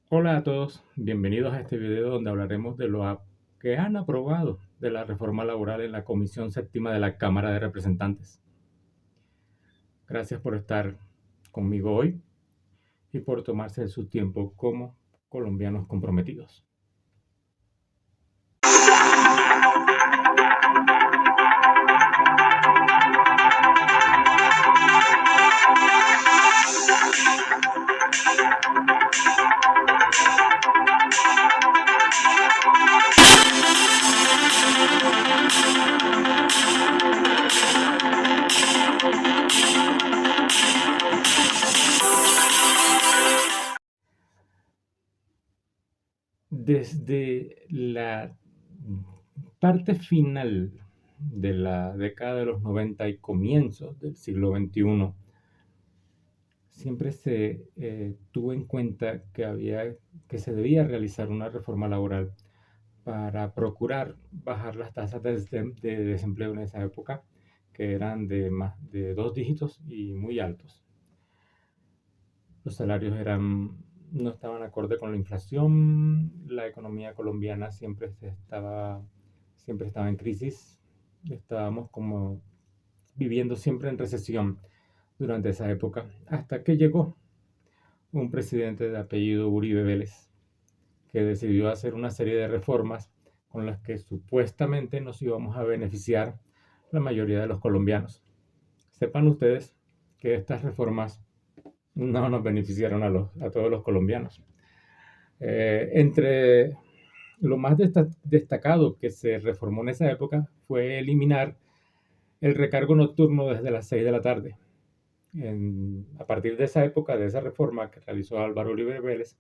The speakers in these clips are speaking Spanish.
Hola a todos, bienvenidos a este video donde hablaremos de que han aprobado de la reforma laboral en la Comisión Séptima de la Cámara de Representantes. Gracias por estar conmigo hoy y por tomarse su tiempo como colombianos comprometidos. Desde la parte final de la década de los 90 y comienzos del siglo XXI, siempre se tuvo en cuenta que se debía realizar una reforma laboral para procurar bajar las tasas de desempleo en esa época, que eran de más de 2 dígitos y muy altos. Los salarios no estaban acorde con la inflación, la economía colombiana siempre estaba en crisis, estábamos como viviendo siempre en recesión durante esa época, hasta que llegó un presidente de apellido Uribe Vélez, que decidió hacer una serie de reformas con las que supuestamente nos íbamos a beneficiar la mayoría de los colombianos. Sepan ustedes que estas reformas no nos beneficiaron a todos los colombianos. Entre lo más destacado que se reformó en esa época fue eliminar el recargo nocturno desde las 6 de la tarde. A partir de esa época, de esa reforma que realizó Álvaro Uribe Vélez,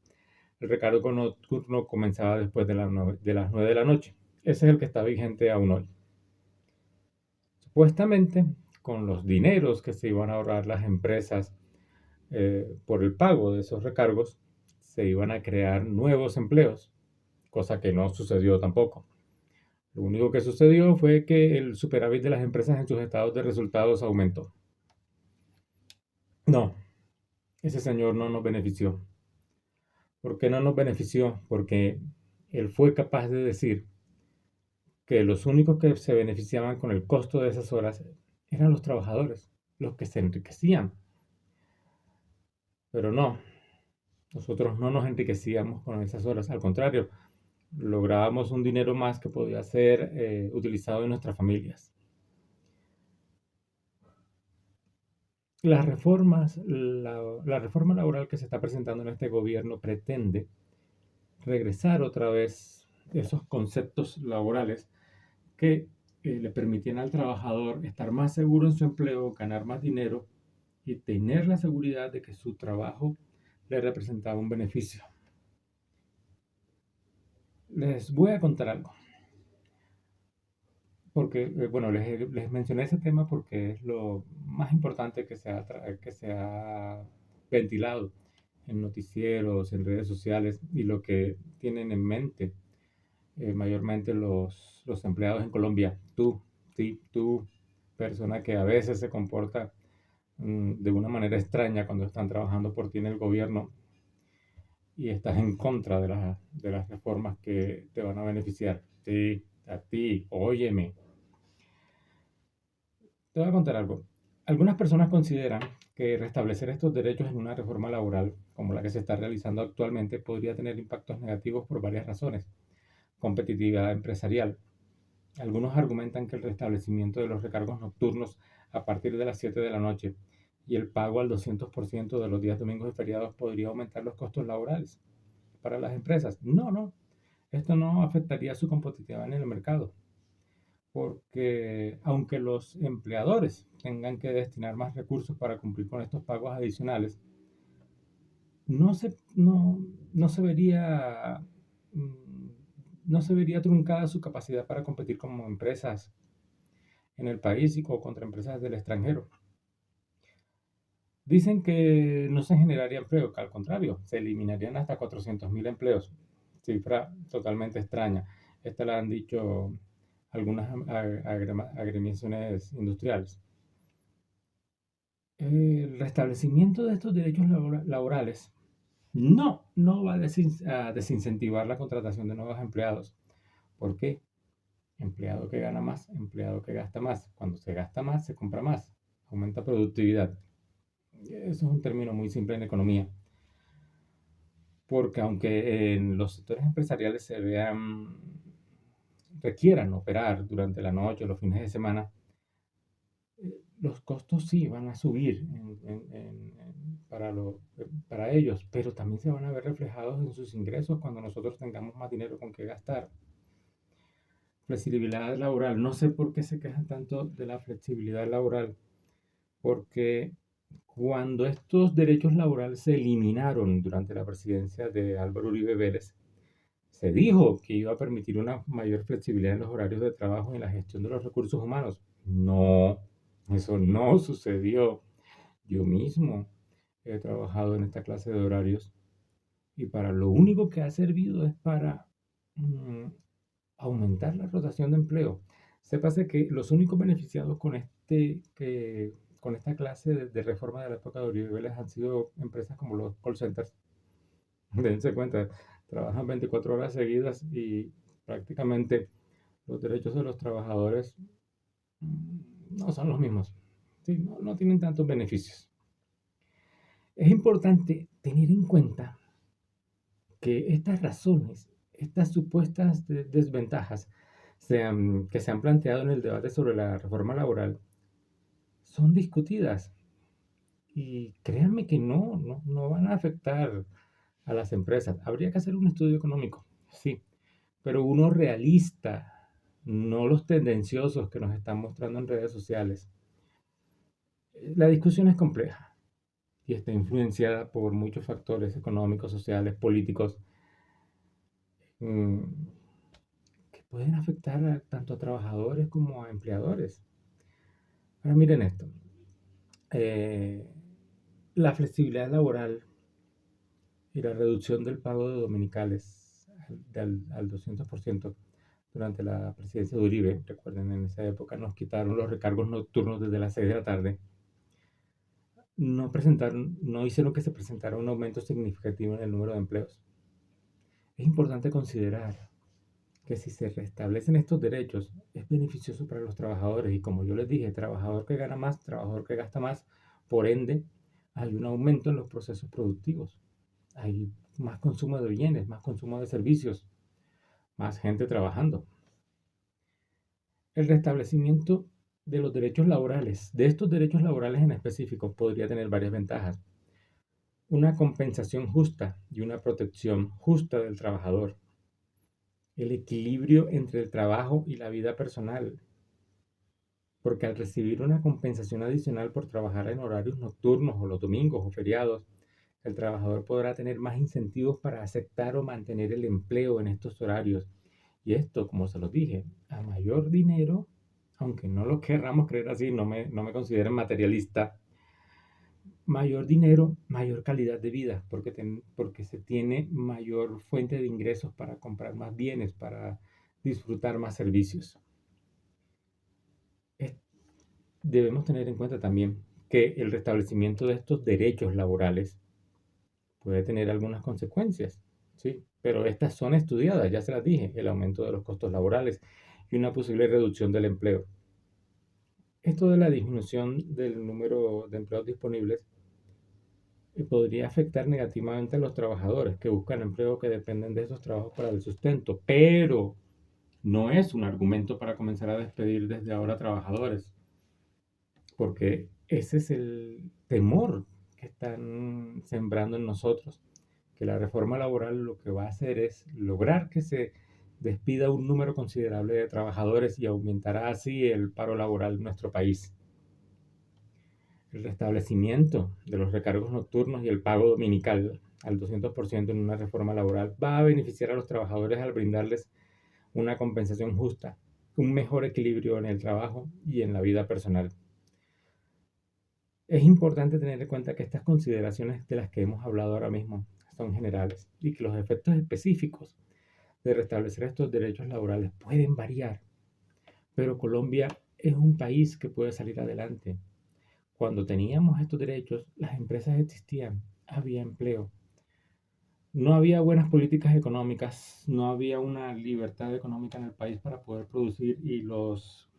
el recargo nocturno comenzaba después de las 9 de la noche. Ese es el que está vigente aún hoy. Supuestamente, con los dineros que se iban a ahorrar las empresas por el pago de esos recargos, se iban a crear nuevos empleos, cosa que no sucedió tampoco. Lo único que sucedió fue que el superávit de las empresas en sus estados de resultados aumentó. No, ese señor no nos benefició. ¿Por qué no nos benefició? Porque él fue capaz de decir que los únicos que se beneficiaban con el costo de esas horas eran los trabajadores, los que se enriquecían. Pero no, nosotros no nos enriquecíamos con esas horas, al contrario, lográbamos un dinero más que podía ser utilizado en nuestras familias. La reforma laboral que se está presentando en este gobierno pretende regresar otra vez esos conceptos laborales que le permitían al trabajador estar más seguro en su empleo, ganar más dinero y tener la seguridad de que su trabajo le representaba un beneficio. Les voy a contar algo, porque, bueno, les mencioné ese tema porque es lo más importante que se ha ventilado en noticieros, en redes sociales y lo que tienen en mente mayormente los empleados en Colombia. Sí, tú, persona que a veces se comporta de una manera extraña cuando están trabajando por ti en el gobierno y estás en contra de las reformas que te van a beneficiar. Sí, a ti, óyeme. Te voy a contar algo. Algunas personas consideran que restablecer estos derechos en una reforma laboral, como la que se está realizando actualmente, podría tener impactos negativos por varias razones. Competitividad empresarial. Algunos argumentan que el restablecimiento de los recargos nocturnos a partir de las 7 de la noche y el pago al 200% de los días domingos y feriados podría aumentar los costos laborales para las empresas. No, esto no afectaría su competitividad en el mercado, porque aunque los empleadores tengan que destinar más recursos para cumplir con estos pagos adicionales, no se, no, no se vería, mm, no se vería truncada su capacidad para competir como empresas en el país o contra empresas del extranjero. Dicen que no se generaría empleo, que al contrario, se eliminarían hasta 400.000 empleos. Cifra totalmente extraña. Esta la han dicho algunas agremiaciones industriales. El restablecimiento de estos derechos laborales no va a desincentivar la contratación de nuevos empleados. ¿Por qué? Empleado que gana más, empleado que gasta más. Cuando se gasta más, se compra más. Aumenta productividad. Eso es un término muy simple en economía, porque aunque en los sectores empresariales requieran operar durante la noche o los fines de semana, los costos sí van a subir para ellos, pero también se van a ver reflejados en sus ingresos cuando nosotros tengamos más dinero con que gastar. Flexibilidad laboral. No sé por qué se quejan tanto de la flexibilidad laboral, porque cuando estos derechos laborales se eliminaron durante la presidencia de Álvaro Uribe Vélez, se dijo que iba a permitir una mayor flexibilidad en los horarios de trabajo y en la gestión de los recursos humanos. No, eso no sucedió. Yo mismo he trabajado en esta clase de horarios y para lo único que ha servido es para mm, aumentar la rotación de empleo. Sépase que los únicos beneficiados con esta clase de reforma de la época de Uribe Vélez han sido empresas como los call centers. Dense cuenta, trabajan 24 horas seguidas y prácticamente los derechos de los trabajadores no son los mismos. Sí, no tienen tantos beneficios. Es importante tener en cuenta que estas razones, estas supuestas desventajas que se han planteado en el debate sobre la reforma laboral, son discutidas y créanme que no van a afectar a las empresas. Habría que hacer un estudio económico, sí, pero uno realista, no los tendenciosos que nos están mostrando en redes sociales. La discusión es compleja y está influenciada por muchos factores económicos, sociales, políticos, mm, que pueden afectar tanto a trabajadores como a empleadores. Ahora miren esto. eh, la flexibilidad laboral y la reducción del pago de dominicales al 200% durante la presidencia de Uribe, recuerden, en esa época nos quitaron los recargos nocturnos desde las 6 de la tarde, no hicieron que se presentara un aumento significativo en el número de empleos. Es importante considerar que si se restablecen estos derechos es beneficioso para los trabajadores y como yo les dije, trabajador que gana más, trabajador que gasta más, por ende hay un aumento en los procesos productivos, hay más consumo de bienes, más consumo de servicios, más gente trabajando. El restablecimiento de los derechos laborales, de estos derechos laborales en específico, podría tener varias ventajas. Una compensación justa y una protección justa del trabajador. El equilibrio entre el trabajo y la vida personal, porque al recibir una compensación adicional por trabajar en horarios nocturnos o los domingos o feriados, el trabajador podrá tener más incentivos para aceptar o mantener el empleo en estos horarios. Y esto, como se los dije, a mayor dinero, aunque no lo querramos creer así, no me consideren materialista, mayor dinero, mayor calidad de vida, porque se tiene mayor fuente de ingresos para comprar más bienes, para disfrutar más servicios. Es- Debemos tener en cuenta también que el restablecimiento de estos derechos laborales puede tener algunas consecuencias, ¿sí? Pero estas son estudiadas, ya se las dije, el aumento de los costos laborales y una posible reducción del empleo. Esto de la disminución del número de empleos disponibles podría afectar negativamente a los trabajadores que buscan empleo que dependen de esos trabajos para el sustento, pero no es un argumento para comenzar a despedir desde ahora trabajadores, porque ese es el temor que están sembrando en nosotros, que la reforma laboral lo que va a hacer es lograr que se despida un número considerable de trabajadores y aumentará así el paro laboral en nuestro país. El restablecimiento de los recargos nocturnos y el pago dominical al 200% en una reforma laboral va a beneficiar a los trabajadores al brindarles una compensación justa, un mejor equilibrio en el trabajo y en la vida personal. Es importante tener en cuenta que estas consideraciones de las que hemos hablado ahora mismo son generales y que los efectos específicos de restablecer estos derechos laborales pueden variar, pero Colombia es un país que puede salir adelante. Cuando teníamos estos derechos, las empresas existían, había empleo. no había buenas políticas económicas, no había una libertad económica en el país para poder producir y los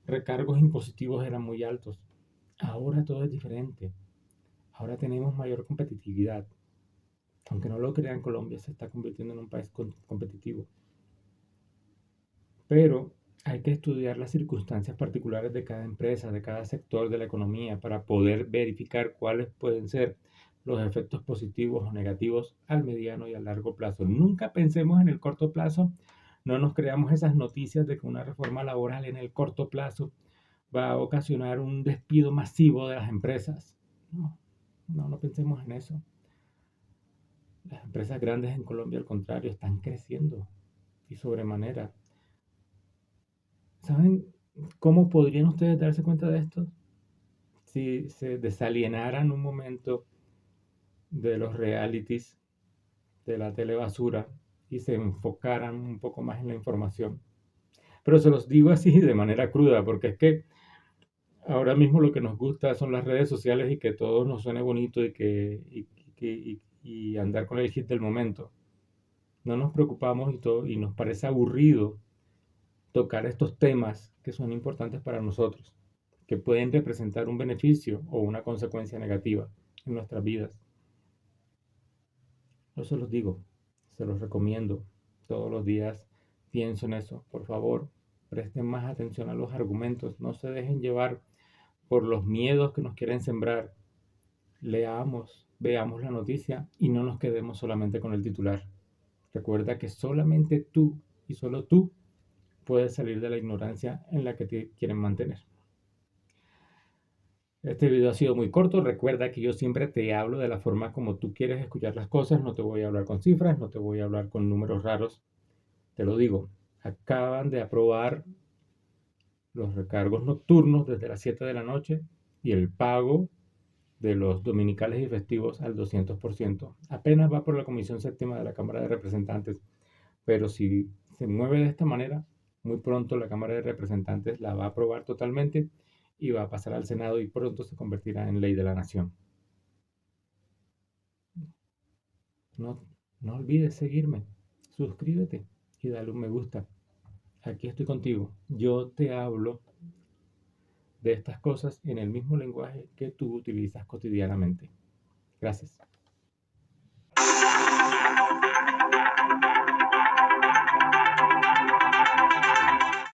recargos impositivos eran muy altos. Ahora todo es diferente. Ahora tenemos mayor competitividad. Aunque no lo crean, Colombia se está convirtiendo en un país competitivo. Pero hay que estudiar las circunstancias particulares de cada empresa, de cada sector de la economía, para poder verificar cuáles pueden ser los efectos positivos o negativos al mediano y a largo plazo. Nunca pensemos en el corto plazo, no nos creamos esas noticias de que una reforma laboral en el corto plazo va a ocasionar un despido masivo de las empresas. No, no pensemos en eso. Las empresas grandes en Colombia, al contrario, están creciendo y sobremanera. ¿Saben cómo podrían ustedes darse cuenta de esto? Si se desalienaran un momento de los realities, de la telebasura y se enfocaran un poco más en la información. Pero se los digo así de manera cruda, porque es que ahora mismo lo que nos gusta son las redes sociales y que todo nos suene bonito y andar con el hit del momento. No nos preocupamos y nos parece aburrido tocar estos temas que son importantes para nosotros, que pueden representar un beneficio o una consecuencia negativa en nuestras vidas. Yo se los digo, se los recomiendo. Todos los días pienso en eso. Por favor, presten más atención a los argumentos. No se dejen llevar por los miedos que nos quieren sembrar. Leamos, veamos la noticia y no nos quedemos solamente con el titular. Recuerda que solamente tú y solo tú puedes salir de la ignorancia en la que te quieren mantener. Este video ha sido muy corto. Recuerda que yo siempre te hablo de la forma como tú quieres escuchar las cosas. No te voy a hablar con cifras, no te voy a hablar con números raros. Te lo digo, acaban de aprobar los recargos nocturnos desde las 7 de la noche y el pago de los dominicales y festivos al 200%. Apenas va por la Comisión Séptima de la Cámara de Representantes, pero si se mueve de esta manera, muy pronto la Cámara de Representantes la va a aprobar totalmente y va a pasar al Senado y pronto se convertirá en ley de la nación. No, no olvides seguirme, suscríbete y dale un me gusta. Aquí estoy contigo. Yo te hablo de estas cosas en el mismo lenguaje que tú utilizas cotidianamente. Gracias.